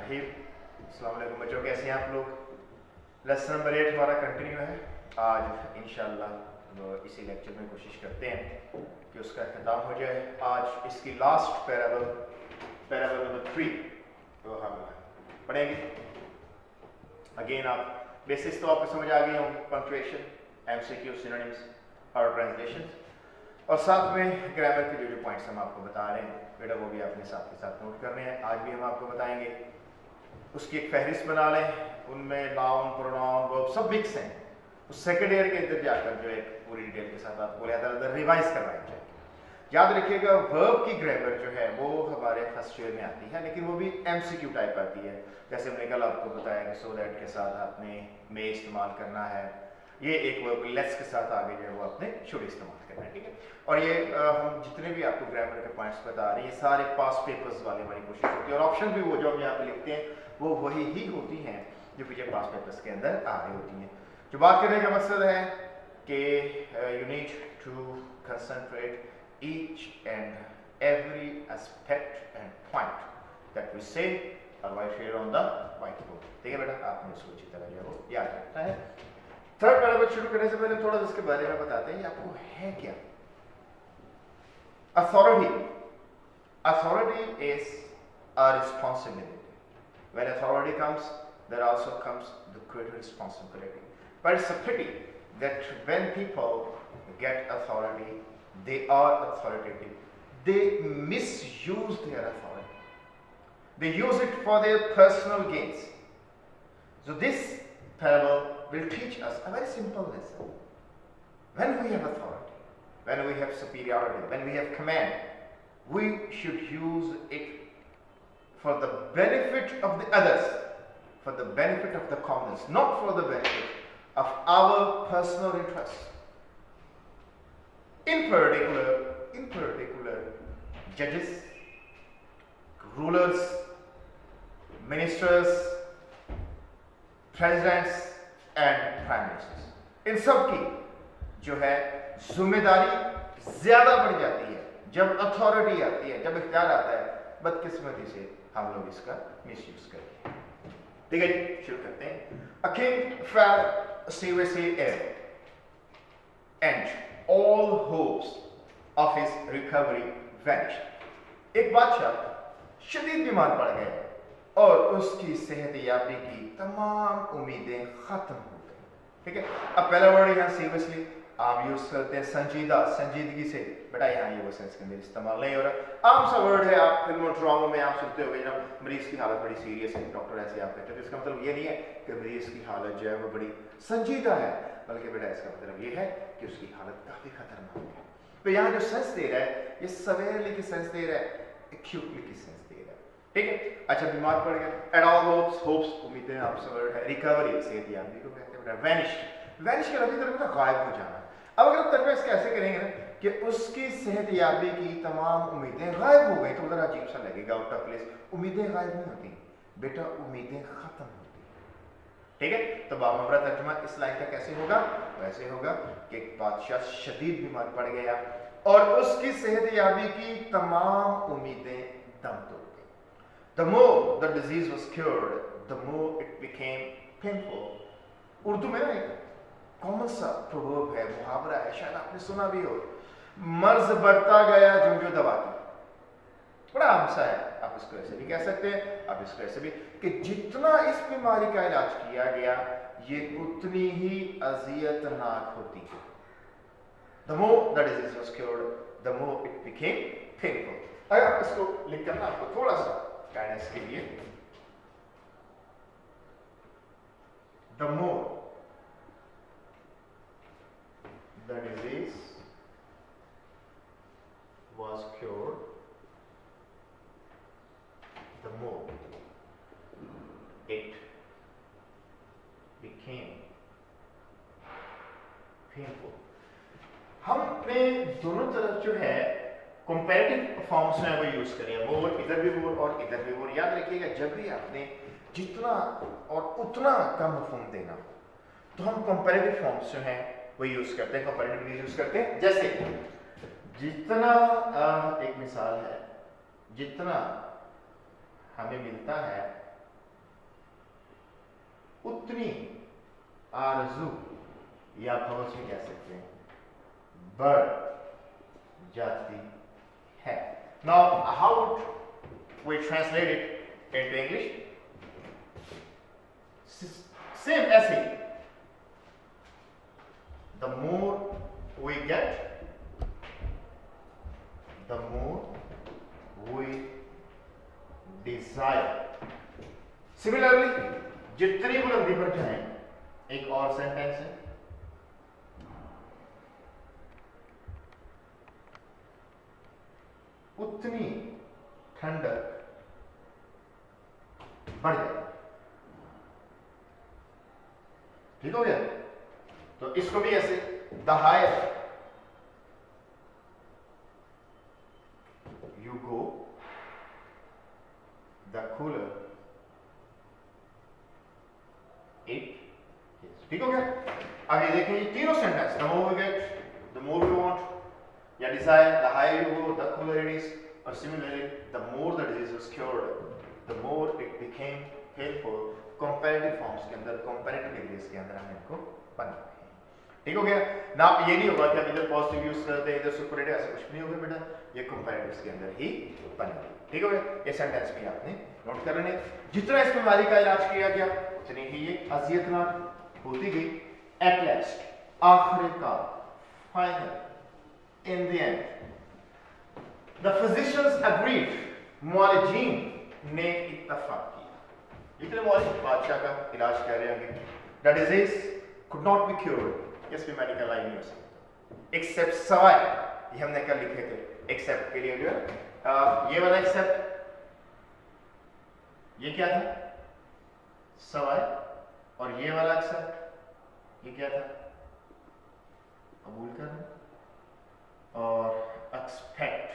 अस्सलाम वालेकुम बच्चों, कैसे हैं आप लोग। लेसन नंबर 8 हमारा कंटिन्यू है। आज इंशाल्लाह इसी लेक्चर में कोशिश करते हैं कि उसका ख़त्म हो जाए। आज इसकी लास्ट पैराबल नंबर 3 तो हम पढ़ेंगे। अगेन आप बेसिस तो आपको समझ आ गए होंगे, पंक्चुएशन, एमसीक्यू, सिनोनिम्स और ट्रांसलेशन, और साथ में ग्रामर के जो पॉइंट्स हम आपको बता रहे हैं बेटा वो भी आपने साथ के साथ नोट करने हैं। आज भी हम आपको बताएंगे, उसकी एक फहरिस्त बना लें, उनमें नाउन, प्रोनाउन, वर्ब सब मिक्स हैं। उस सेकेंड ईयर के अंदर जाकर जो है पूरी डिटेल के साथ आपको लिहाजा रिवाइज करवाया जाएगा। याद रखिएगा वर्ब की ग्रामर जो है वो हमारे फर्स्ट ईयर में आती है, लेकिन वो भी एमसीक्यू टाइप आती है। जैसे हमने कल आपको बताया कि सो दैट के साथ आपने मे इस्तेमाल करना है, ये एक वर्ब लेट्स के साथ आगे जो है वो आपने शुड इस्तेमाल करना है, ठीक है। और ये हम जितने भी आपको ग्रामर के पॉइंट्स बता रहे हैं ये सारे पास पेपर्स वाले हमारी कोशिश होती है, और ऑप्शन भी वो जो हम यहाँ पे लिखते हैं वो वही ही होती हैं जो पीछे पास पेपर्स के अंदर आ रही होती हैं। जो बात करने का मकसद है कि you need to concentrate each and every aspect and point that we say right here on the whiteboard, ठीक है बेटा। आपने इसको अच्छी तरह जो है वो याद रखना है। थर्ड पैराग्राफ शुरू करने से पहले थोड़ा इसके बारे में बताते हैं, ये आपको है क्या। Authority is a responsibility. When authority comes, there also comes the greater responsibility. But it's a pity that when people get authority, they are authoritative. They misuse their authority. They use it for their personal gains. So this parable will teach us a very simple lesson. When we have authority, when we have superiority, when we have command, we should use it for the benefit of the others, for the benefit of the commons, not for the benefit of our personal interests. In particular, judges, rulers, ministers, presidents and prime ministers, इन सब की जो है जिम्मेदारी ज्यादा बढ़ जाती है जब अथॉरिटी आती है, जब इख्तियार आता है। बदकिस्मती से हम लोग इसका मिसयूज करते हैं, ठीक है जी। शुरू करते हैं। A king fell seriously ill and all hopes of his recovery vanished. एक बादशाह शदीद बीमार पड़ गए और उसकी सेहतयाबी की तमाम उम्मीदें खत्म हो गई, ठीक है। अब पहला वर्ड यहाँ सीरियसली आप यूज करते हैं संजीदा, संजीदगी से। बेटा यहाँ ये वो सेंस के अंदर इस्तेमाल नहीं हो रहा। आम सा वर्ड है, आप फिल्मों ड्रामों में आप सुनते हो जब मरीज की हालत बड़ी सीरियस है, डॉक्टर ऐसे आप कहते हैं, तो इसका मतलब ये नहीं है कि मरीज की हालत जो है वो बड़ी संजीदा है, बल्कि बेटा इसका मतलब ये है कि उसकी हालत काफी खतरनाक है। तो यहाँ जो सेंस दे रहा है ये सवेरली की सेंस दे रहा है, एक्यूटली की सेंस दे रहा है, ठीक है। अच्छा, बीमार पड़ गया। एट ऑल होप्स उम्मीदें आपसे वर्ड है। रिकवरी सेहतयाबी को कहते हैं। वैनिश के लफ्ज़ तरफ गायब हो जाना। अब अगर तर्जुमा इसका ऐसे करेंगे ना कि उसकी सेहतयाबी की तमाम उम्मीदें गायब हो गई, तो उधर अजीब सा लगेगा, आउट ऑफ प्लेस। उम्मीदें गायब नहीं होती बेटा, उम्मीदें खत्म होती, ठीक है। तो बामरा तर्जुमा इस लाइन का कैसे होगा? वैसे होगा कि एक बादशाह शदीद बीमार पड़ गया और उसकी सेहतयाबी की तमाम उम्मीदें दम तोड़ गई। The more the disease was cured, the more it became painful. Urdu में ना एक कॉमन सा प्रोवर्ब है, मुहावरा है, शायद आपने सुना भी हो, मर्ज बढ़ता गया जो दवा की। बड़ा आम सा है, आप इसको ऐसे भी कह सकते हैं, आप इसको ऐसे भी कि जितना इस बीमारी का इलाज किया गया ये उतनी ही अजियतनाक होती है। The more the disease was cured, the more it became painful. अगर इसको लिख करना आपको थोड़ा सा गाइडेंस के लिए, the more the disease was cured, the more it became painful. हमने दोनों तरफ जो है कंपैरेटिव फॉर्म्स में वो यूज करें, मोर, इधर भी मोर और इधर भी मोर। याद रखिएगा जब भी आपने जितना और उतना का मफहूम देना तो हम कंपैरेटिव फॉर्म्स जो हैं वो यूज करते हैं, कंपैरेटिव यूज करते हैं। जैसे जितना, एक मिसाल है, जितना हमें मिलता है उतनी आरजू या भविष्य में कह सकते हैं बढ़ जाती है। Now how would we translate it into English? Same ऐसे, the more we get, the more we desire. Similarly, जितनी बुलंदी पर जाएं, एक और सेंटेंस है, उतनी ठंडक बढ़ जाए। ठीक हो गया? तो इसको भी ऐसे, the higher you go the cooler it is. ठीक हो गया? आगे देखिए ये तीनों sentence, the more we get, the more we want या desire, the higher you go the cooler it is, और similarly the more the disease was cured the more it became helpful. Comparative forms के अंदर, comparative degrees के अंदर हम इनको बना। ठीक हो गया ना? ये नहीं होगा कि हम इधर पॉजिटिव यूज करते हैं इधर सुपरलेटिव, ऐसा कुछ नहीं होगा बेटा, ये कंपैरेटिव्स के अंदर ही बनेगा। ठीक हो गया? ये सेंटेंस भी आपने नोट कर लेने। जितना इस बीमारी का इलाज किया गया उतनी ही ये अजियतनाक होती गई। एट लास्ट, आखिरकार, final, in the end, the physicians agreed, मुआलिजीन ने इत्तफाक किया। जितने मुआलिज बादशाह का इलाज कर रहे होंगे, the disease could not be cured, इस बीमारी का इलाज नहीं हो सकता एक्सेप्ट, सवाए ये हमने कल लिखे थे, एक्सेप्ट के लिए जो है ये वाला एक्सेप्ट, ये क्या था? सवाए, और ये वाला एक्सेप्ट, ये क्या था? कबूल करना, और एक्सपेक्ट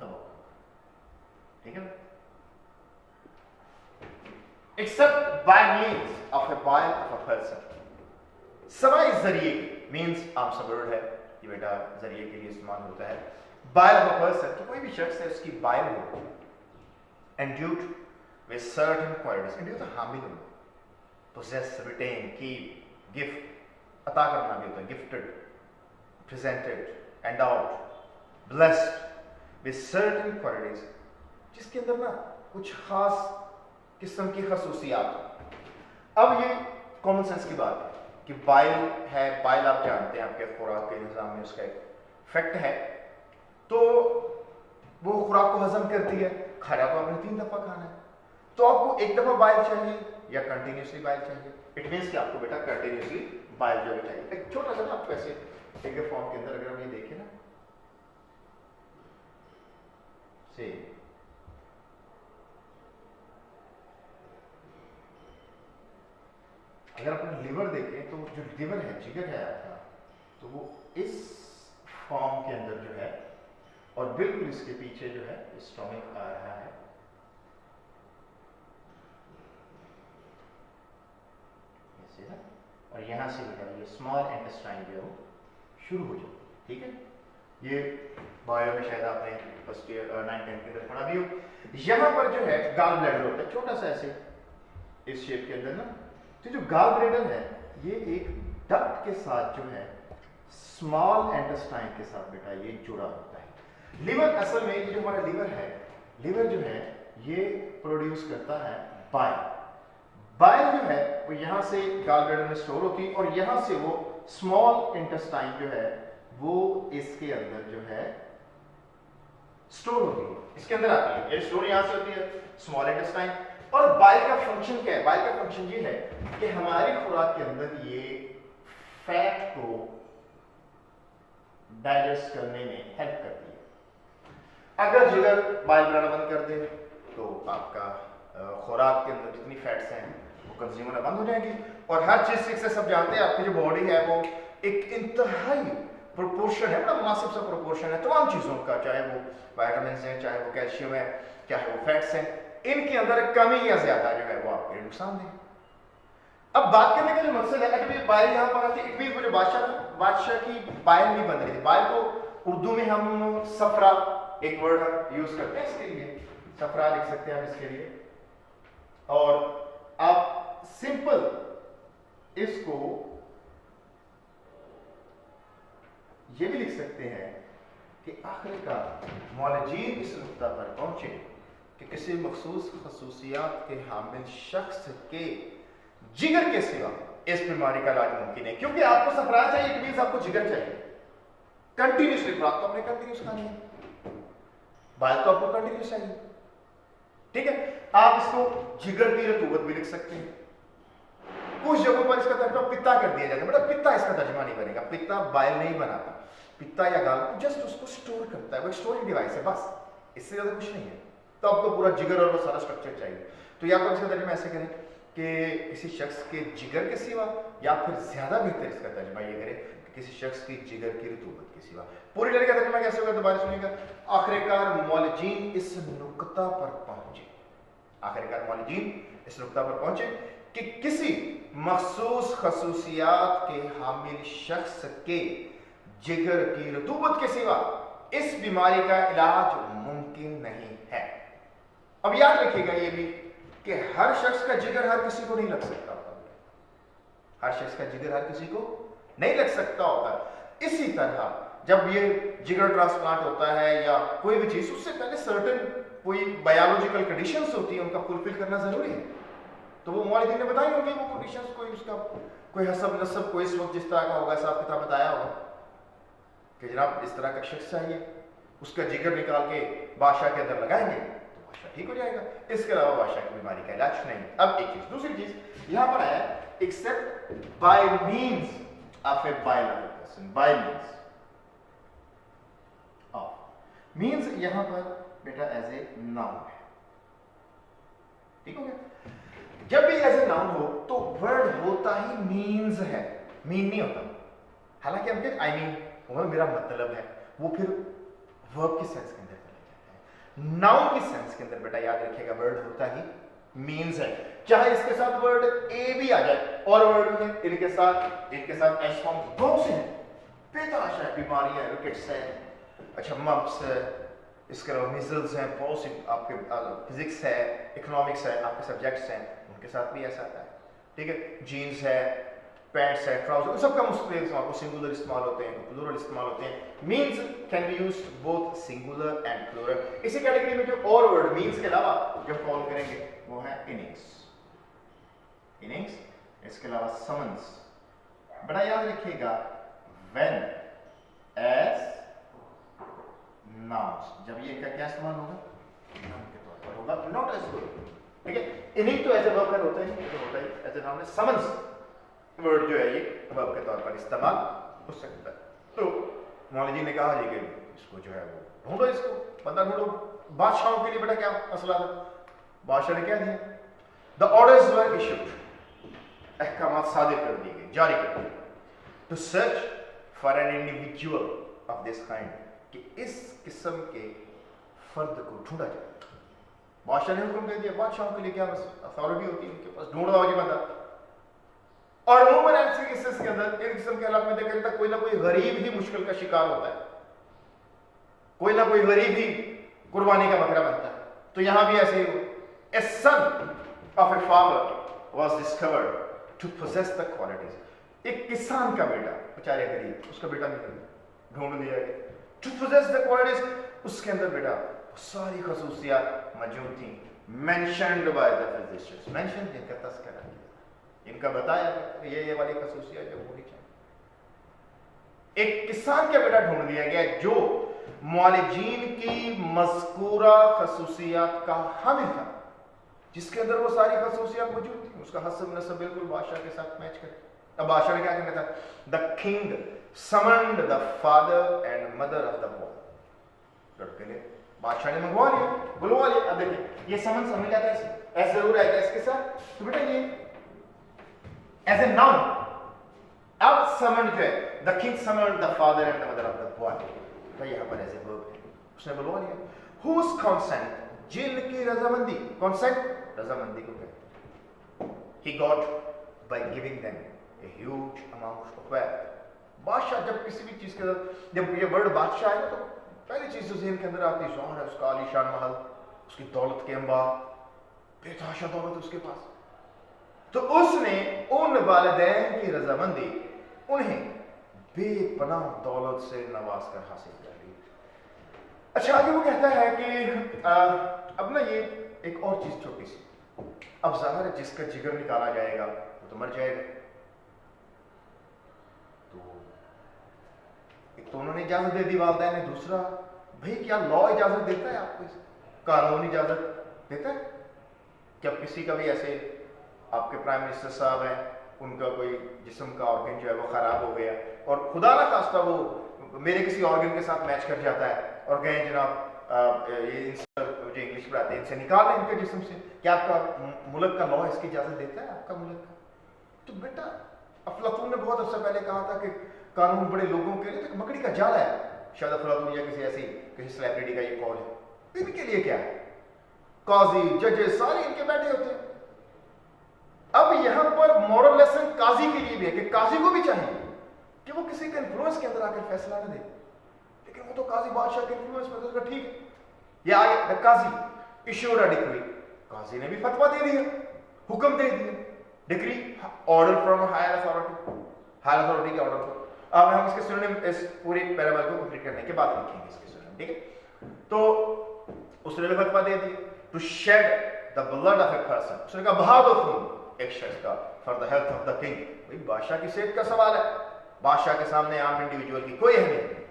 तो, ठीक है? Except by means of a bile of a person, सवाए जरिए मीन्स आम सा वर्ड है, ये बेटा जरिए के लिए इस्तेमाल होता है। बाइल ऑफ अ पर्सन, तो कोई भी शख्स है उसकी बाइल हो, एंड्यूड विद सर्टेन क्वालिटीज, एंड्यूड तो हामिल हो, पोजेस, रिटेन, कीप, गिफ्ट, अता करना भी होता है, gifted, presented, endowed, blessed with certain qualities, जिसके अंदर ना कुछ खास किस्म की खसूसियात। अब ये कॉमन सेंस की बात है कि बाइल है, बाइल आप जानते हैं आपके खुराक के निज़ाम में उसका एक फैक्ट है, तो वो खुराक को हजम करती है। खाना तो आपने 3 दफा खाना है, तो आपको एक दफा बाइल चाहिए या कंटिन्यूसली बाइल चाहिए? इट मीन्स कि आपको बेटा कंटिन्यूसली बाइल जो है चाहिए। एक छोटा सा ना आपको ऐसे फिगर फॉर्म के अंदर अगर हम ये देखें ना, से अगर अपना लिवर देखें तो जो लिवर है, जिगर है आपका, तो वो इस फॉर्म के अंदर जो है, और बिल्कुल इसके पीछे जो है स्टोमक आ रहा है, ऐसे ना, और यहां से जो है ये स्मॉल इंटेस्टाइन जो है वो शुरू हो जाए। ठीक है? ये बायो में शायद आपने फर्स्ट ईयर 9-10 के अंदर पढ़ा भी हो। यहां पर जो है गॉल ब्लैडर होता है, छोटा सा ऐसे इस शेप के अंदर ना, तो जो गॉल ब्लैडर है ये एक डक्ट के साथ जो है स्मॉल इंटेस्टाइन के साथ बेटा ये जुड़ा होता है। लिवर असल में, ये जो हमारा लिवर है, लिवर जो है ये प्रोड्यूस करता है बाइल। बाइल जो है वो यहां से गॉल ब्लैडर में स्टोर होती है, और यहां से वो स्मॉल इंटेस्टाइन जो है वो इसके अंदर जो है स्टोर होती है, इसके अंदर आती है। ये स्टोर यहां से होती है स्मॉल इंटेस्टाइन। और बाइल का फंक्शन क्या है? बाइल का फंक्शन ये है कि हमारी खुराक के अंदर ये फैट को डाइजेस्ट करने में हेल्प करती है। अगर जिगर बाइल बनाना बंद कर दे तो आपका खुराक के अंदर जितनी फैट्स हैं वो कंज्यूम होना बंद हो जाएंगी। और हर चीज से सब जानते हैं, आपकी जो बॉडी है वो एक इंतहाई प्रोपोर्शन है, बड़ा मुनासिब सा प्रोपोर्शन है तमाम चीजों का, चाहे वो विटामिन है, चाहे वो कैल्शियम है, चाहे वो फैट्स हैं, इनके अंदर कमी या ज्यादा जो है वो आपके लिए नुकसान है। अब बात करने का जो मकसद है, अगर बाइल यहाँ पर आती है, इट मीन वो जो बादशाह की बाइल नहीं बन रही थी। बाइल को उर्दू में हम सफरा एक वर्ड यूज करते हैं इसके लिए, सफरा लिख सकते हैं हम इसके लिए। और आप सिंपल इसको ये भी लिख सकते हैं कि आखिरकार मौलजीन इस नुक्ता पर पहुंचे कि किसी मखसूस खसूसियात के हामिल शख्स के जिगर के सिवा इस बीमारी का इलाज मुमकिन है। क्योंकि आपको सफरा चाहिए, इट मींस आपको जिगर चाहिए कंटिन्यूसली। खुराक तो आपने कंटिन्यूस खानी है, बाल तो आपको कंटिन्यूस चाहिए, ठीक है। आप इसको जिगर की रतूबत भी लिख सकते हैं। कुछ जगहों पर इसका तर्जमा पित्ता कर दिया जाता है, मतलब पित्ता इसका तर्जमा नहीं बनेगा। पित्ता बाइल नहीं बनाता, पित्ता या गाल जस्ट उसको स्टोर करता है, वो स्टोरिंग डिवाइस है बस, इससे ज्यादा कुछ नहीं है। तो आपको पूरा जिगर और वो सारा स्ट्रक्चर चाहिए। तो या तो इसका तर्जमा ऐसे करें कि किसी शख्स के जिगर के सिवा, या फिर ज्यादा बेहतर इसका तर्जमा ये करें कि किसी शख्स की जिगर की रतूबत के सिवा। पूरी लड़की का तर्जमा कैसे होगा दोबारा सुनिएगा। आखिरकार मौलजीन इस नुक्ता पर पहुंचे, आखिरकार मौलजीन इस नुक्ता पर पहुंचे कि किसी मखसूस खसूसियात के हामिल शख्स के जिगर की रतूबत के सिवा इस बीमारी का इलाज मुमकिन नहीं है। अब याद रखिएगा ये भी कि हर शख्स का जिगर हर किसी को नहीं लग सकता होता, हर शख्स का जिगर हर किसी को नहीं लग सकता होता। इसी तरह जब ये जिगर ट्रांसप्लांट होता है या कोई भी चीज, उससे पहले सर्टेन कोई बायोलॉजिकल कंडीशंस होती है, उनका फुलफिल करना जरूरी है। तो वो मौलवी ने बताई होगी वो कंडीशंस, कोई उसका कोई हसब नसब कोई इस वक्त जिस तरह का होगा, हिसाब किताब बताया होगा कि जनाब इस तरह का शख्स चाहिए, उसका जिगर निकाल के बादशाह के अंदर लगाएंगे तो बादशाह ठीक हो जाएगा। इसके अलावा बादशाह की बीमारी का इलाज नहीं। अब एक चीज, दूसरी चीज यहां पर आया except by means of a biological person, by means of, means यहां पर बेटा एज ए नाउन है, ठीक हो गया। जब भी एज ए नाउन हो तो वर्ड होता ही मींस है, मीन नहीं होता। हालांकि हम कहते आई मीन, मेरा मतलब है, वो फिर वर्ब की सेंस के अंदर चले जाता है। नाउन की सेंस के अंदर बेटा याद रखिएगा वर्ड होता ही मींस है, चाहे इसके साथ वर्ड ए भी आ जाए, और वर्ड में इनके साथ एस फॉर्म बहुत से हैं, बेतहाशा है, बीमारियां, रिकेट्स है, अच्छा मम्प्स है, इसके अलावा मिजल्स हैं, बहुत सी आपके फिजिक्स है, इकोनॉमिक्स है, आपके सब्जेक्ट्स हैं, उनके साथ भी ऐसा आता है, ठीक है। जीन्स है, पैंट्स है, ट्राउजर, सबका मुख्तलिफ आपको सिंगुलर इस्तेमाल होते हैं, प्लूरल इस्तेमाल होते हैं। Means can be used both singular and plural. इसी कैटेगरी में जो और वर्ड मींस के अलावा जो फॉलो करेंगे वो है इनिंग्स, इनिंग्स, इसके अलावा समन्स। बड़ा याद रखिएगा व्हेन एज नाउन्स, जब ये इनका क्या इस्तेमाल होगा, नाउन के तौर पर होगा, नॉट एज वर्ब, ठीक है। इनिंग तो एज ए वर्ब होता है, तो होता है as a noun. Summons word जो है ये वर्ब के तौर पर इस्तेमाल हो सकता है। तो मौलवी ने कहा जी कि इसको जो है वो ढूंढो, इसको बंदा ढूंढो। बादशाहों के लिए बेटा क्या मसला था, बादशाह ने क्या दिया, द ऑर्डर्स वर इशूड, अहकामात सादिर कर दिए गए, जारी कर दिए, to search for an individual of this kind, कि इस किस्म के फर्द को ढूंढा जाए। बादशाह ने हुक्म दे दिया, बादशाहों के लिए क्या अथॉरिटी होती है उनके पास, ढूंढ रहा हो ये बंदा। और अमूमन ऐसे केसेस के अंदर इन किस्म के हालात में देखा जाता है कोई ना कोई गरीब ही मुश्किल का शिकार होता है, कोई ना कोई गरीब ही कुर्बानी का बकरा बनता है। तो यहां भी ऐसे ही, a son of a farmer was discovered to possess the qualities, एक किसान का बेटा, बेचारे गरीब, उसका बेटा निकल ढूंढ लिया गया, टू पोजेस द क्वालिटीज, उसके अंदर बेटा सारी खसूसियात मौजूद थी, mentioned by the physicians, mention जिनका तस्करा किया, इनका बताया ये वाली खसूसियात जो होनी चाहिए। एक किसान का बेटा ढूंढ दिया गया जो मुआलिजीन की मज़कूरा खसूसियात का हामिल था, जिसके अंदर वो सारी खसूसियात मौजूद थी, उसका हसब नसब बिल्कुल बादशाह के साथ मैच करे। अब बादशाह ने क्या करना था, the king summoned the father and mother of the boy, लड़के ने बादशाह ने मंगवा लिया, बुलवा लिया। अब देखिए ये समन समझ जाता है, ऐसा जरूर आएगा इसके साथ, तो बेटा ये एज ए नाउन। अब समन जो है, the king summoned the father and the mother of the boy, तो यहां पर एज ए वर्ब है, उसने बुलवा लिया। हुज कंसेंट, जिनकी रजामंदी, कंसेंट रजामंदी को कहते हैं, he got by giving them a huge amount of wealth. बादशाह जब किसी भी चीज के, जब ये वर्ड बादशाह है तो पहली चीज जो ज़हन के अंदर आती है, ज़ाहिर है उसका आलीशान महल, उसकी दौलत के अंबार, बेतहाशा दौलत उसके पास, तो उसने उन वालिदैन की रजामंदी उन्हें बेपनाह दौलत से नवाज कर हासिल कर ली। अच्छा, आगे वो कहता है कि अब ना ये एक और चीज छोटी सी, अब जाहिर है जिसका जिगर निकाला जाएगा वो तो मर जाएगा। तो एक तो उन्होंने इजाजत दे दी वालिदैन ने, दूसरा भाई क्या लॉ इजाजत देता है आपको, कानून इजाजत देता है कि अब किसी का भी ऐसे आपके प्राइम मिनिस्टर साहब हैं, उनका कोई जिस्म का ऑर्गन जो है वो खराब हो गया और खुदा ना खास्ता वो मेरे किसी ऑर्गन के साथ मैच कर जाता है और कहें जनाब ये जो इंग्लिश पढ़ाते हैं इनसे निकाल लें इनके जिस्म से, क्या आपका मुल्क का लॉ इसकी इजाजत देता है आपका मुल्क का? तो बेटा अफलातून ने बहुत अर्सा पहले कहा था कि कानून बड़े लोगों के लिए तो मकड़ी का जाल है। शायद अफलातून या किसी ऐसी किसी सेलिब्रिटी का ये कॉल है। इनके लिए क्या है, काजी जजेस सारे इनके बैठे होते हैं। अब यहां पर मॉरल लेसन काजी के लिए भी है कि काजी को भी चाहिए कि वो किसी के इन्फ्लुएंस के अंदर आकर फैसला न दे, लेकिन वो तो काजी बादशाह के इन्फ्लुएंस में तो ठीक है। या आगे काजी इश्यूड अ डिक्री, काजी ने भी फतवा दे दिया, हुक्म दे दिया, decree order from higher authority, higher authority के ऑर्डर पर। अब हम इसके सिनोनिम इस पूरे पैराग्राफ को कंप्लीट करने के बाद लिखेंगे इसके सिनोनिम, ठीक है। तो उसने भी फतवा दे दिया to shed the blood of a person, उसने कहा बहा दो खून एक शख्स का for the health of the king. भाई बादशाह की सेहत का सवाल है, बादशाह के सामने आम इंडिविजुअल की कोई अहमियत नहीं।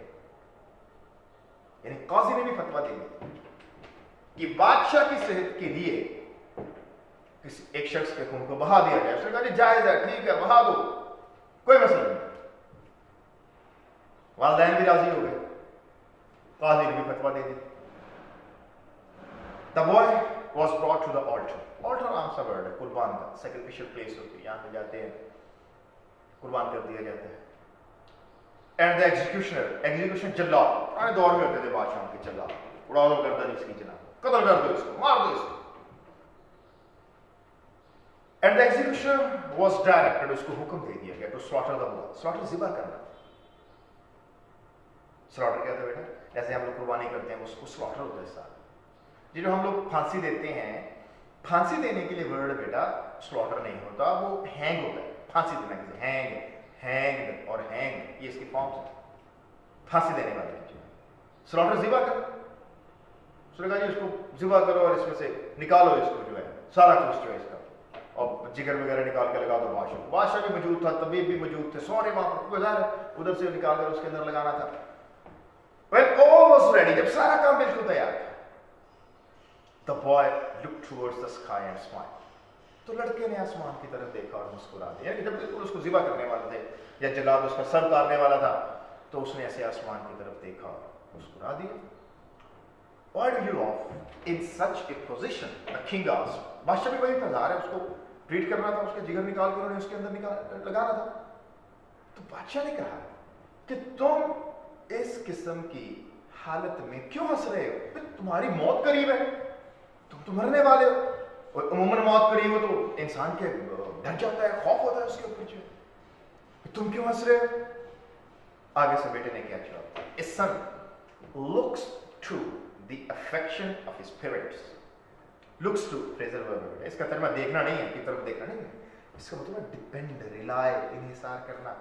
यानी काजी ने भी फतवा दे दिया कि बादशाह की सेहत के लिए किसी एक शख्स के खून को बहा दिया जाए। उसने कहा जी जायज है, ठीक है, बहा दो, कोई मसला नहीं। वालिदैन भी राजी हो गए, काजी ने भी फतवा दे दी। The boy was brought to the altar. Altar आम सा वर्ड है, कुर्बान का सैक्रिफिशियल प्लेस होती है, यहाँ पे जाते हैं, कुर्बान कर दिया जाता है। एंड द एग्जीक्यूशनर, एग्जीक्यूशन जल्लाद, पुराने दौर में होते थे बादशाह के जल्लाद, उड़ा दो गर्दन इसकी जनाब, कत्ल कर दो इसको, मार दो इसको। And the execution was directed, उसको हुक्म दे दिया गया to slaughter the bull, slaughter ज़िबा करना। स्लॉटर क्या होता है बेटा, जैसे हम लोग कुर्बानी करते हैं उसको स्लॉटर होता है साथ। जो हम लोग फांसी देते हैं, फांसी देने के लिए वर्ड बेटा स्लॉटर नहीं होता, वो हैंग होता है। फांसी देना किसी, हैंग, हैंग और हैंग ये इसकी फॉर्म्स है, फांसी देने वाले। स्लॉटर ज़िबा कर, उसने कहा जी इसको ज़िबा करो और इसमें से निकालो इसको जो है सारा कुछ जो है इसका, और जिगर वगैरह निकाल के लगा दो बादशाह। बादशाह भी मौजूद था, तबीब भी मौजूद थे, सारे वहां पर गुजार उधर से निकाल कर उसके अंदर लगाना था। When all was ready, जब सारा काम बिल्कुल तैयार था, The boy looked towards the sky and smiled. तो लड़के ने आसमान की तरफ देखा और मुस्कुरा दिया। यानी जब बिल्कुल उसको ज़िबा करने वाले थे या जल्लाद उसका सर काटने वाला था, तो उसने ऐसे आसमान की तरफ देखा और मुस्कुरा दिया। Why do you laugh in such a position? The king asked. बादशाह भी वही इंतजार है, उसको ट्रीट करना था, उसके जिगर निकाल के उन्होंने उसके अंदर निकाल लगाना था। तो बादशाह ने कहा कि तुम इस किस्म की हालत में क्यों हंस रहे हो? तुम्हारी मौत करीब है, तुम तो मरने वाले हो, और उमूमन मौत करीब हो तो इंसान के डर जाता है, खौफ होता है उसके ऊपर जो, तुम क्यों हंस रहे हो? आगे से बेटे ने क्या जवाब, A son looks to the affection of his parents. Looks to phrasal verb है, इसका तर्जुमा देखना नहीं है, की तरफ देखना नहीं है, इसका मतलब डिपेंड, रिलाय, इन्हिसार करना।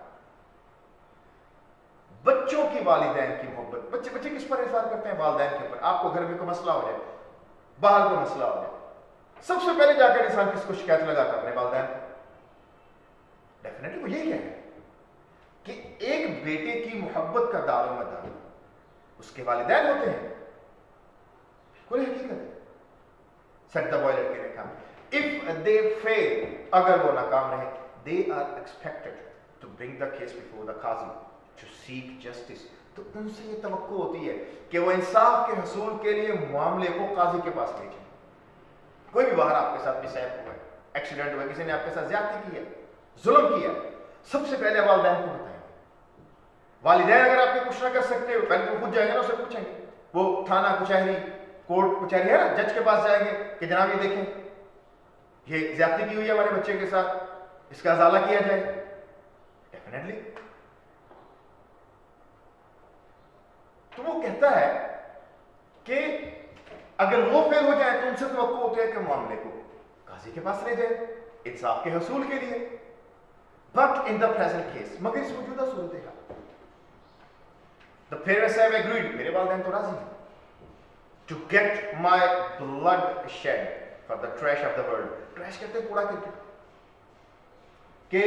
बच्चों की वालिदैन की मोहब्बत, बच्चे किस पर इंसार करते हैं? वालिदैन के ऊपर। आपको घर में कोई मसला हो जाए, बाहर कोई मसला हो जाए, सबसे पहले जाकर इंसान किसको शिकायत लगाता है? अपने वालिदैन को। डेफिनेटली वो यही है कि एक बेटे की मोहब्बत का दारोमदार उसके वालिदैन होते हैं, कोई हकीकत है। सेट द बॉय, लड़के ने कहा, इफ दे फेल, अगर वो नाकाम रहे, they are expected to bring the case before the qazi to seek justice. तो उनसे ये तवक्को होती है कि वो इंसाफ के हसूल के लिए मामले को काजी के पास भेजें। कोई भी बाहर आपके साथ मिसहैप हुआ है, एक्सीडेंट हुआ है, किसी ने आपके साथ ज्यादती की है, जुल्म किया, सबसे पहले वालिदैन को बताएंगे। वालिदैन अगर आपके कुछ ना कर सकते हो, पहले तो खुद जाएंगे ना, उसे पूछेंगे, वो थाना कचहरी, कोर्ट कचहरी है ना, जज के पास जाएंगे कि जनाब ये देखें ये ज्यादती की हुई है हमारे बच्चे के साथ, इसका अजाला किया जाए। डेफिनेटली तो वो कहता है कि अगर वो फेल हो जाए तो उनसे तवक्को होती है कि मामले को काजी के पास ले जाए। इंसाफ के हसूल के लिए। But in the present case, मगर इस मौजूदा सूरत हाल, द पेरेंट्स हैव एग्रीड, मेरे वालिदैन तो राजी हैं, to get my blood shed for the trash of the world. Trash कहते हैं कूड़ा करकट, कि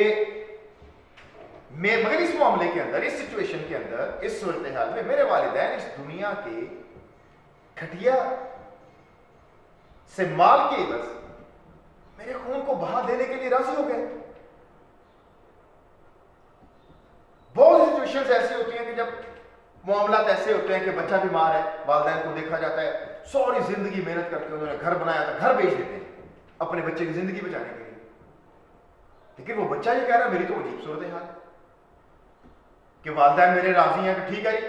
मैं, मगर इस मामले के अंदर, इस सिचुएशन के अंदर, इस सूरत हाल में मेरे वालिदैन इस दुनिया के घटिया से माल के बस मेरे खून को बहा देने के लिए राजी हो गए। बहुत सिचुएशंस ऐसी होती हैं कि जब मामला ऐसे होते हैं कि बच्चा बीमार है, वालिदैन को देखा जाता है, सारी जिंदगी मेहनत करके उन्होंने घर बनाया था, घर बेच देते हैं अपने बच्चे की जिंदगी बचाने के लिए, लेकिन वो बच्चा ये कह रहा है मेरी तो अजीब सूरत हाल है कि वालिदैन मेरे राजी हैं कि ठीक है जी,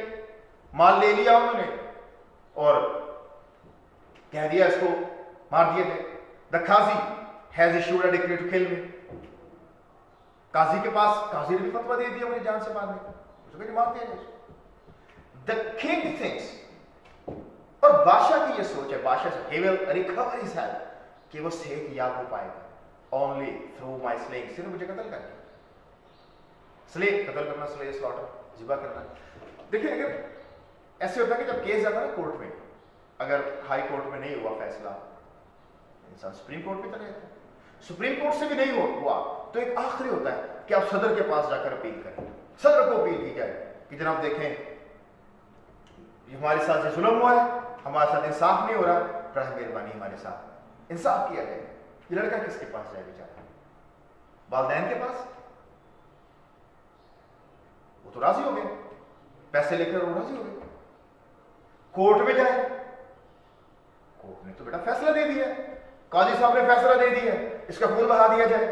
माल ले लिया उन्होंने और कह दिया इसको मार दिए थे। The qazi has issued a decree to kill me, काजी के पास, काजी ने भी फतवा दे दिया मुझे जान से मारने का, उसको मार दिया जाए। द किंग थिंक्स, और बादशाह की ये सोच है, बादशाह से, he will recover his health, कि वो सेहत याब हो पाएगा ओनली थ्रू माई स्लेइंग, सिर्फ मुझे कत्ल करके, स्लेव कत्ल करना, स्लेव स्लॉटर, जिबा करना। देखिए अगर ऐसे होता है कि जब केस जाता है ना कोर्ट में, अगर हाई कोर्ट में नहीं हुआ फैसला, इंसान सुप्रीम कोर्ट में चले जाता है, सुप्रीम कोर्ट से भी नहीं हुआ तो एक आखिरी होता है कि आप सदर के पास जाकर अपील करें, सदर को अपील की जाए कि जनाब देखें हमारे साथ जो जुल्म हुआ है, हमारे साथ इंसाफ नहीं हो रहा, बराह मेहरबानी हमारे साथ इंसाफ किया जाए। ये लड़का किसके पास जाए बेचारा? वालिदैन के पास। वो तो राजी हो गए, पैसे लेकर वो राजी हो गए। कोर्ट में जाए, कोर्ट ने तो बेटा फैसला दे दिया, काजी साहब ने फैसला दे दिया, इसका खून बहा दिया जाए।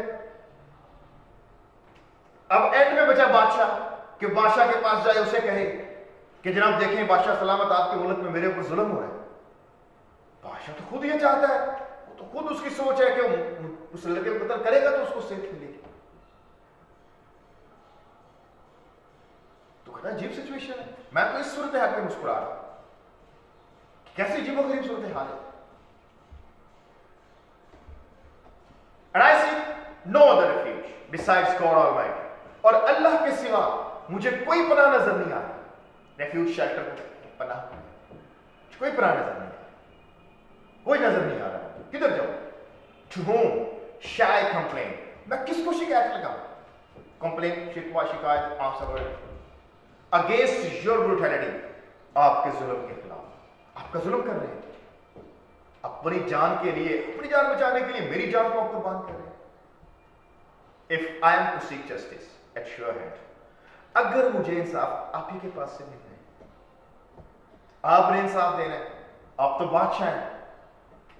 अब एंड में बचा बादशाह, कि बादशाह के पास जाए, उसे कहे कि जनाब देखें बादशाह सलामत, आपके मुल्क में मेरे ऊपर जुल्म हो रहा है। बादशाह तो खुद ये चाहता है, वो तो खुद उसकी सोच है कि उस लड़के को कत्ल करेगा तो उसको सेहत मिलेगी। तो कहता अजीब सिचुएशन है, मैं तो इस सूरत हाल में मुस्कुरा रहा हूं, कैसी अजीब गरीब सूरत हाल है। And I see no other refuge besides God Almighty, और अल्लाह के सिवा मुझे कोई पनाह नजर नहीं आ रहा। रेफ्यूज शेल्टर, पनाह, कोई पनाह नजर नहीं आ रहा, कोई नजर नहीं आ रहा। किधर जाऊं? To whom shall I complain? मैं किसको शिकायत लगाऊं? कंप्लेन, शिकवा, शिकायत, आप सब अगेंस्ट योर ब्रूटैलिटी, आपके जुल्म के खिलाफ। आपका जुल्म कर रहे हैं, अपनी जान के लिए, अपनी जान बचाने के लिए मेरी जान को आप कुर्बान कर रहे हैं। If I am to seek justice at your hand, अगर मुझे इंसाफ आप ही के पास से मिलना है, आपने इंसाफ देना है, आप तो बादशाह हैं,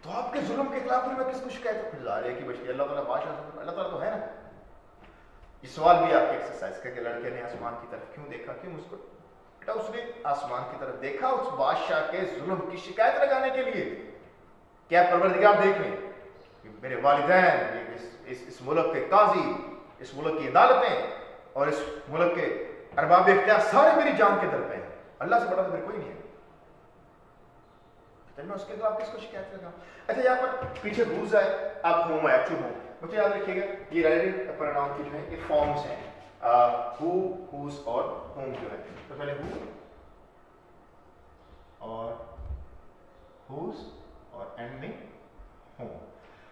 तो आपके जुल्म के खिलाफ फिर मैं किसको शिकायत करूं? की बचती अल्लाह ताला बादशाह, अल्लाह ताला तो है ना। ये सवाल भी आपके एक्सरसाइज का कि लड़के ने आसमान की तरफ क्यों देखा, क्यों उसको, बेटा उसने आसमान की तरफ देखा उस बादशाह के जुल्म की शिकायत लगाने के लिए। क्या परवरदिगार देख लें कि मेरे वालिदैन, इस मुल्क के काजी, इस मुल्क की अदालतें और इस मुल्क के अरबाब इख्तियार सारे मेरी जान के दर पे हैं, अल्लाह से बड़ा तो मेरे कोई नहीं है, तो मैं उसके खिलाफ किसको शिकायत लगाऊं? अच्छा यहाँ पर पीछे भूज आए, आप होम है, एक्चुअल होम, मुझे याद रखिएगा ये रिलेटिव प्रोनाउन की जो है ये फॉर्म्स हैं, हु, हुज और होम जो है। तो पहले हु और हुज और एंड में होम,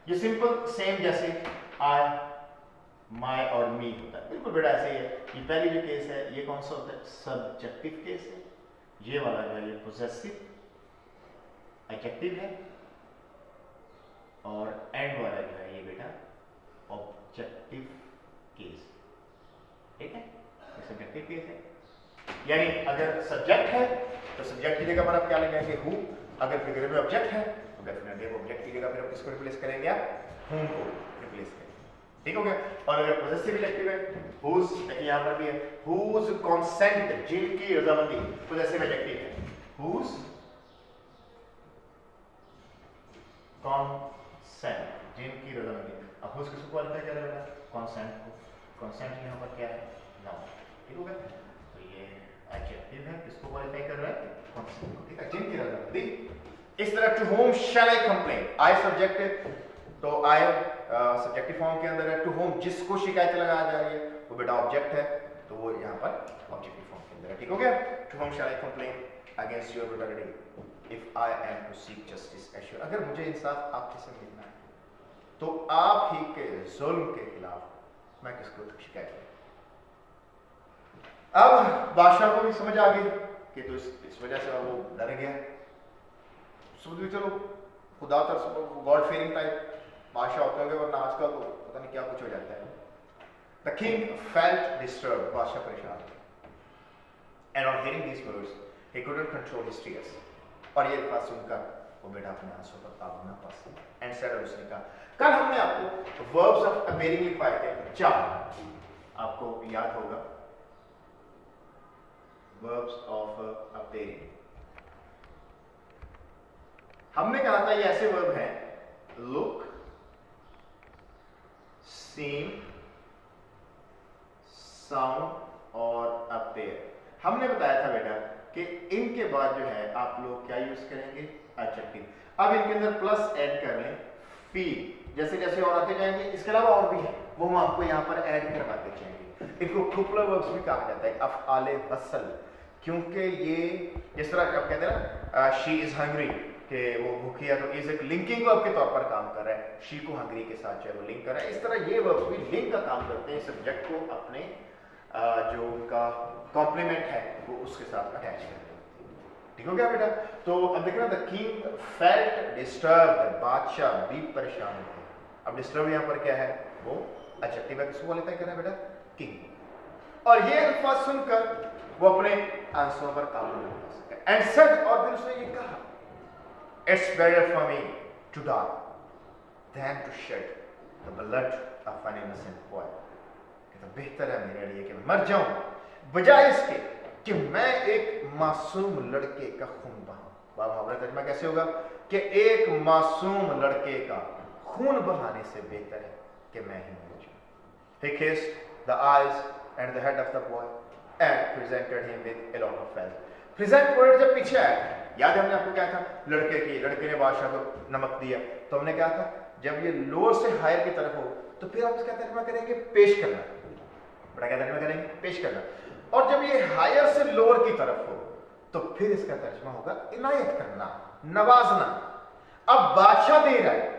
ये सिंपल सेम जैसे आई, माई और मी होता है, बिल्कुल बेटा ऐसे ही है। ये पहली जो केस है ये कौन सा होता है? सब्जेक्टिव केस है। ये वाला जो है ये पोजेसिव एडजेक्टिव है, और एंड वाला जो है ये बेटा ऑब्जेक्टिव केस, ठीक है? ये सब्जेक्टिव केस है, यानी अगर सब्जेक्ट है तो सब्जेक्ट की जगह पर आप क्या लगाएंगे? हु। अगर फिगर में ऑब्जेक्ट है तो डेफिनेटली ऑब्जेक्ट की जगह पर आप किसको रिप्लेस करेंगे? आप हुम को रिप्लेस करेंगे, ठीक हो गया? और अगर पॉजिटिव एडजेक्टिव है हुज, देखिए यहां पर भी है हुज कंसेंट, जिनकी रजामंदी, पॉजिटिव एडजेक्टिव है हुज कंसेंट, जिनकी रजामंदी। अब हुज किसको क्वालिफाई कर रहा है? कंसेंट को। कंसेंट यहां पर क्या है? नाउन, ठीक हो गया? तो ये एडजेक्टिव है, किसको क्वालिफाई कर रहा है? कंसेंट को, ठीक है? जिनकी रजामंदी। इस तरह to whom shall I complain, I subject है तो आई सब्जेक्टिव फॉर्म के अंदर है। टू होम जिसको शिकायत लगाया जा रही है वो बेटा ऑब्जेक्ट है, तो वो यहाँ पर ऑब्जेक्टिव फॉर्म के अंदर है। ठीक हो गया। To whom shall I complain against your brutality if I am to seek justice assure, अगर मुझे इंसाफ आपके से मिलना है तो आप ही के जुल्म के खिलाफ मैं किसको शिकायत करूं। अब बादशाह को भी समझ आ गई कि तो इस वजह से वो डर गया। समझ चलो खुदा तरफ गॉड फेयरिंग टाइप बादशाह होते होंगे, वरना आजकल तो पता नहीं क्या कुछ हो जाता है। द किंग फेल्ट डिस्टर्ब्ड, बादशाह परेशान, and on hearing these words he couldn't control his tears, और ये बात सुनकर वो बेटा अपने आंसू पर काबू ना पा सका। एंड सेड, उसने कहा, कल हमने आपको वर्ब्स ऑफ अपेयरिंग लिखवाए थे 4, आपको याद होगा वर्ब्स ऑफ अपेयरिंग। हमने कहा था ये ऐसे वर्ब हैं लुक, सीम, साउंड और अपेयर। हमने बताया था बेटा कि इनके बाद जो है आप लोग क्या यूज करेंगे, एडजेक्टिव। अब इनके अंदर प्लस ऐड कर लें फील, जैसे जैसे और आते जाएंगे। इसके अलावा और भी है, वो हम आपको यहाँ पर ऐड करवाते जाएंगे। इनको कुपलर वर्ब्स भी कहा जाता है, अफ़आले वसल, क्योंकि ये जिस तरह आप कहते हैं ना शी इज हंग्री, कि वो भूखी है, तो इज एक लिंकिंग वर्ब के तौर पर काम कर रहा है। शी को हंग्री के साथ जो है वो लिंक कर रहा है। इस तरह ये वर्ब्स भी लिंक का काम करते हैं, सब्जेक्ट को अपने जो उनका कॉम्प्लीमेंट है वो उसके साथ अटैच करते हैं। ठीक हो गया बेटा। तो अब देखना, द किंग फेल्ट डिस्टर्ब्ड, बादशाह भी परेशान होते हैं। अब डिस्टर्ब यहाँ पर क्या है, वो एडजेक्टिव है, किसको लेता है, क्या है बेटा, किंग। और ये अल्फाज सुनकर वो अपने आंसुओं पर काबू नहीं पा सका। एंड सेड, और फिर उसने ये कहा, it's better for me to die than to shed the blood of an innocent boy, तो बेहतर है मेरे लिए कि मैं मर जाऊं बजाय इसके कि मैं एक मासूम लड़के का खून बहाऊं। बाबा तर्जमा कैसे होगा कि एक मासूम लड़के का खून बहाने से बेहतर है कि मैं ही मर जाऊं। He kissed the eyes and the head of the boy and presented him with a lot of wealth. Present word जब पीछे आया, याद है हमने आपको क्या था, लड़के ने बादशाह को नमक दिया, तो हमने क्या था, जब ये लोअर से हायर की तरफ हो तो फिर आप इसका तर्जमा करेंगे पेश करना। बड़ा क्या तर्जमा करेंगे, पेश करना। और जब ये हायर से लोअर की तरफ हो तो फिर इसका तर्जमा होगा इनायत करना, नवाजना। अब बादशाह दे रहा है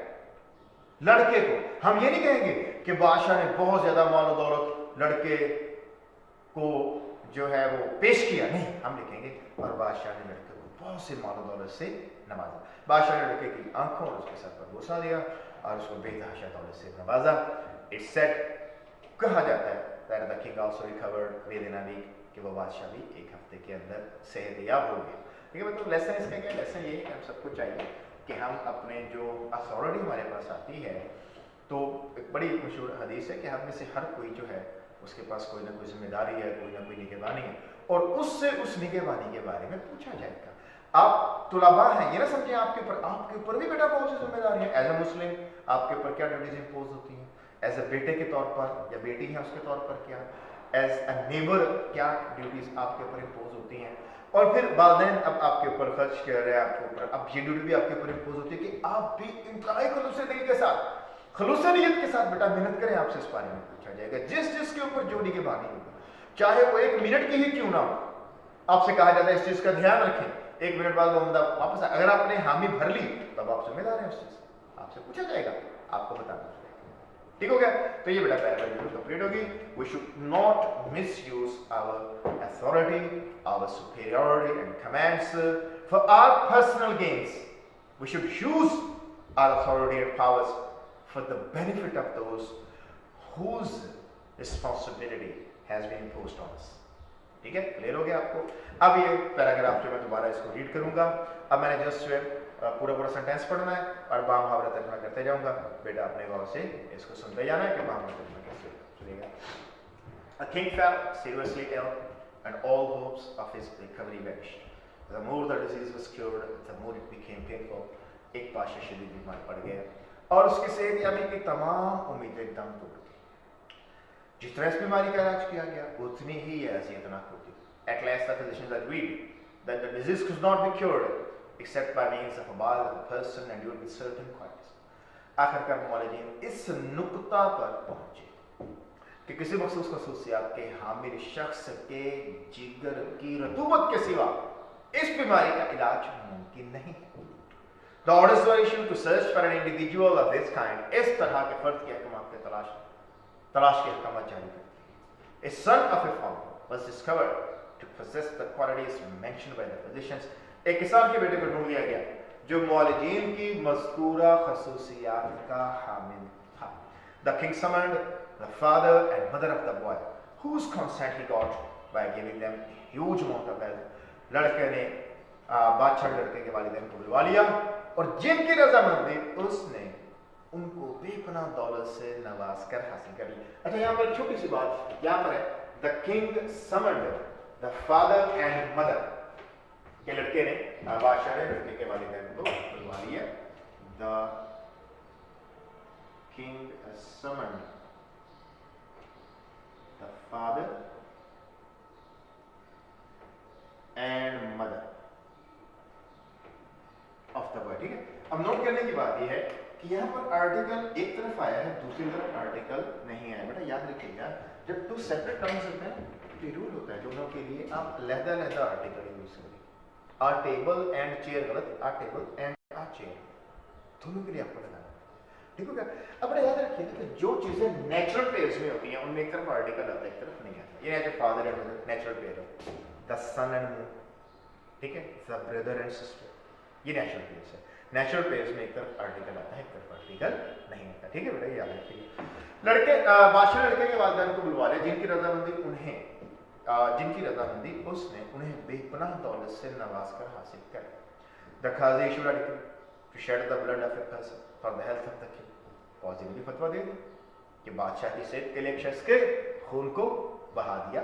लड़के को, हम ये नहीं कहेंगे कि बादशाह ने बहुत ज्यादा माल दौलत लड़के को जो है वो पेश किया, नहीं, हम लिखेंगे और बादशाह ने लड़के को बहुत से माल दौलत से नवाजा। बादशाह ने लड़के की आंखों और उसके सर पर बोसा दिया और उसको बेतहाशा दौलत से नवाजा। इट्स सेड, कहा जाता है that the king also recovered within a week, कि वो बादशाह भी एक हफ्ते के अंदर सेहतयाब हो गया। ठीक है, मतलब लेसन इसका क्या, लेसन ये है कि हम सबको चाहिए कि हम अपने जो अथॉरिटी हमारे पास आती है, तो एक बड़ी मशहूर हदीस है कि हम में से हर कोई जो है उसके पास कोई ना कोई जिम्मेदारी है, कोई ना कोई निगहबानी है, और उससे उस निगहबानी के बारे में पूछा जाएगा। आप तुलबा हैं, ये ना समझें आपके ऊपर भी बेटा बहुत सी जिम्मेदारी है। एज ए मुस्लिम आपके ऊपर क्या ड्यूटीज इंपोज होती हैं, एज ए बेटे के तौर पर, या बेटी है उसके तौर पर क्या, एज ए नेबर क्या ड्यूटीज आपके ऊपर इंपोज होती हैं, और फिर वालिदैन अब आपके ऊपर खर्च कर रहे हैं आपके ऊपर, अब ये ड्यूटी भी आपके ऊपर इंपोज होती है कि आप भी इंतहाई खुलूस दिल के साथ, खुलूस नीयत के साथ बेटा मेहनत करें। आपसे इस बारे में पूछा जाएगा, जिसके ऊपर जो निगहबानी होगा, चाहे वो 1 मिनट की ही क्यों ना हो, आपसे कहा जाता है इस चीज का ध्यान रखें। 1 मिनट बाद वो बंदा वापस आए, अगर आपने हामी भर ली तब आप जिम्मेदार हैं उस चीज, आपसे पूछा जाएगा, आपको बताना चाहिए। ठीक हो गया। तो ये बेटा पैराग्राफ कंप्लीट होगी। We should not misuse our authority, our superiority and commands for our personal gains. We should use our authority and powers for the benefit of those whose responsibility has been imposed on us। ठीक है, clear हो गया आपको। अब ये paragraph जो मैं दोबारा इसको रीड करूंगा, अब मैंने जस्ट पूरा सेंटेंस पढ़ना है और बामुहावरा तर्जुमा करते जाऊंगा। बेटा अपने गौर से इसको सुनते जाना है कि बामुहावरा तर्जुमा कैसे चलेगा। A king fell seriously ill and all hopes of his recovery vanished. The more the disease was cured, the more it became painful. एक बादशाह शदीद बीमार पड़ गया और उसकी सेहतयाबी की तमाम उम्मीदें दम टूट गई। जिस तरह इस बीमारी का इलाज किया गया उतनी ही यह अज़ियतनाक होती। At last the physicians agreed that the disease could not be cured except by means of a bile that the person endured with certain quietness. आखिरकार मौलवीन इस नुक्ता पर पहुंचे कि किसी मखसूस खसूसियात के हामिल शख्स के जिगर की रतूबत के सिवा इस बीमारी का इलाज मुमकिन नहीं है। The orders were issued to search for an individual of this kind. इस तरह के फर्द के अहकाम के तलाश के अहकाम जारी करती है। A son of a farmer was discovered to possess the qualities mentioned by the physicians. एक किसान के बेटे को ढूंढ लिया गया जो मुआलिजीन की मज़कूरा खसूसियात का हामिल था। The king summoned the father and mother of the boy, whose consent he got by giving them a huge amount of wealth. लड़के ने बादशाह लड़के के वालिदैन को बुलवा लिया और जिनकी रजामंदी उसने उनको बेपनाह दौलत से नवाज कर हासिल कर ली। अच्छा, यहाँ पर छोटी सी बात यहाँ पर है, the king summoned the father and mother, के लड़के ने बादशाह ने लड़के के वालिदैन को बुलवा लिया। The king summoned the father and mother of the boy. ठीक है, अब नोट करने की बात यह है कि यहाँ पर आर्टिकल एक तरफ आया है, दूसरी तरफ आर्टिकल नहीं आया। बेटा याद रखिएगा, जब टू सेपरेट टर्म्स होते हैं तो रूल होता है दोनों के लिए आप लहदा आर्टिकल यूज करें। आ टेबल एंड चेयर गलत, आ टेबल एंड आ चेयर दोनों के लिए आपको लगाना। ठीक है, अब याद रखिएगा कि जो चीजें नेचुरल पेयर्स में होती हैं उनमें एक तरफ आर्टिकल आता है, एक तरफ नहीं आता। ये father and mother natural pair है, द सन एंड मून, ठीक है, द ब्रदर एंड सिस्टर, ये नेचुरल पेयर्स है। नेचुरल पेयर्स में एक तरफ आर्टिकल आता है, एक तरफ आर्टिकल नहीं आता। ठीक है बेटा, याद रखिए। लड़के बादशाह लड़के के वालिदैन को बुलवा लिया जिनकी रजामंदी उसने उन्हें बेपनाह दौलत से नवाज कर हासिल कर। The qazi issued a decree to shed the blood of a person for the health of the king. काज़ी ने फतवा दे दिया कि बादशाह की सेहत के लिए एक शख्स के खून को बहा दिया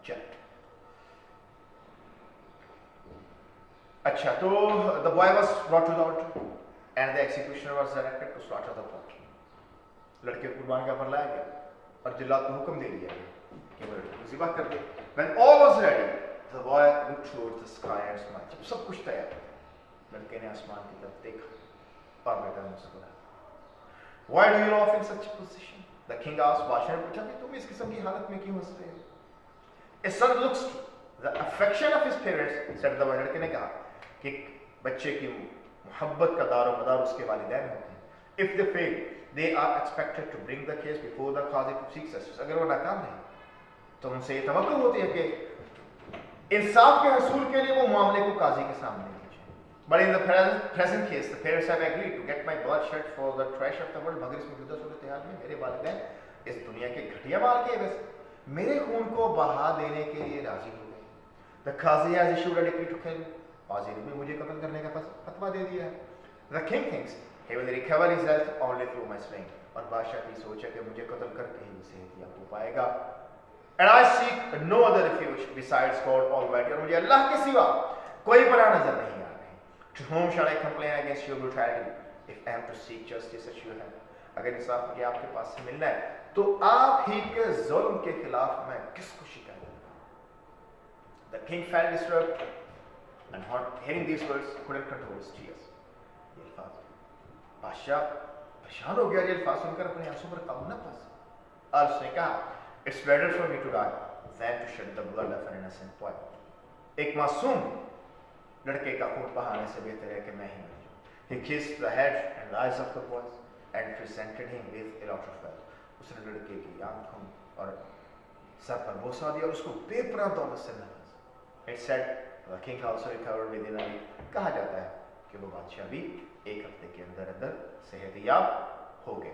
जाए। अच्छा, तो the boy was brought to the altar and the executioner was directed to slaughter the boy. लड़के को कुर्बान पर लाया गया और जिल्लात को हुक्म दे दिया गया कि वो लड़के को ज़िबा कर दे। When all was ready, the boy looked towards the sky and smiled. जब सब कुछ तैयार था, लड़के ने आसमान की तरफ देखा और बेटा मुस्कुराया। Why do you laugh in such a position? The king asked. बादशाह ने पूछा कि तुम इस किस्म की हालत में क्यों हंस रहे हो? A son looks the affection of his parents, said the boy. लड़के ने कहा कि बच्चे की मोहब्बत का दारो मदार उसके वालिदैन होते हैं। If they fail, they are expected to bring the case before the qazi to seek justice. अगर वो नाकाम नहीं तो उनसे ये तवक्को होती है कि इंसाफ के हसूल के लिए वो मामले को काजी के सामने भेजें। But in the present case, the parents have agreed to get my blood shed for the trash of the world. मगर इस मौजूदा सूरत हाल में मेरे वालिदैन इस दुनिया के घटिया माल के वैसे मेरे खून को बहा देने के लिए राजी हो गए। The qazi has issued a decree to kill me. काजी ने भी मुझे कत्ल करने का फतवा दे दिया है। The king thinks he will recover his health only through my slaying. और बादशाह की सोच है कि मुझे कत्ल करके ही सेहत याब हो पाएगा। And I seek no other refuge besides God Almighty. और मुझे अल्लाह के सिवा कोई पनाह नजर नहीं आ रही। To whom shall I complain against your brutality if I am to seek justice as you have? अगर इंसाफ मुझे आपके पास से मिलना है तो आप ही के जुल्म के खिलाफ मैं किसको शिकायत करूं? The king felt disturbed and hearing these words couldn't control his tears. ये अल्फाज बादशाह परेशान हो गया, ये अल्फाज सुनकर अपने आंसू पर काबू न पा सका और उसने कहा, It's better for me to die than to shed the blood of an innocent boy. एक मासूम लड़के का खून बहाने से बेहतर है कि मैं ही मर जाऊं। He kissed the head and the eyes of the boy and presented him with a lot of wealth. उसने लड़के की आंखों और सर पर बोसा दिया और उसको बेपनाह दौलत से नवाजा। It said The king also recovered within a week. कहा जाता है कि वो बादशाह भी एक हफ्ते के अंदर अंदर सेहतयाब हो गए।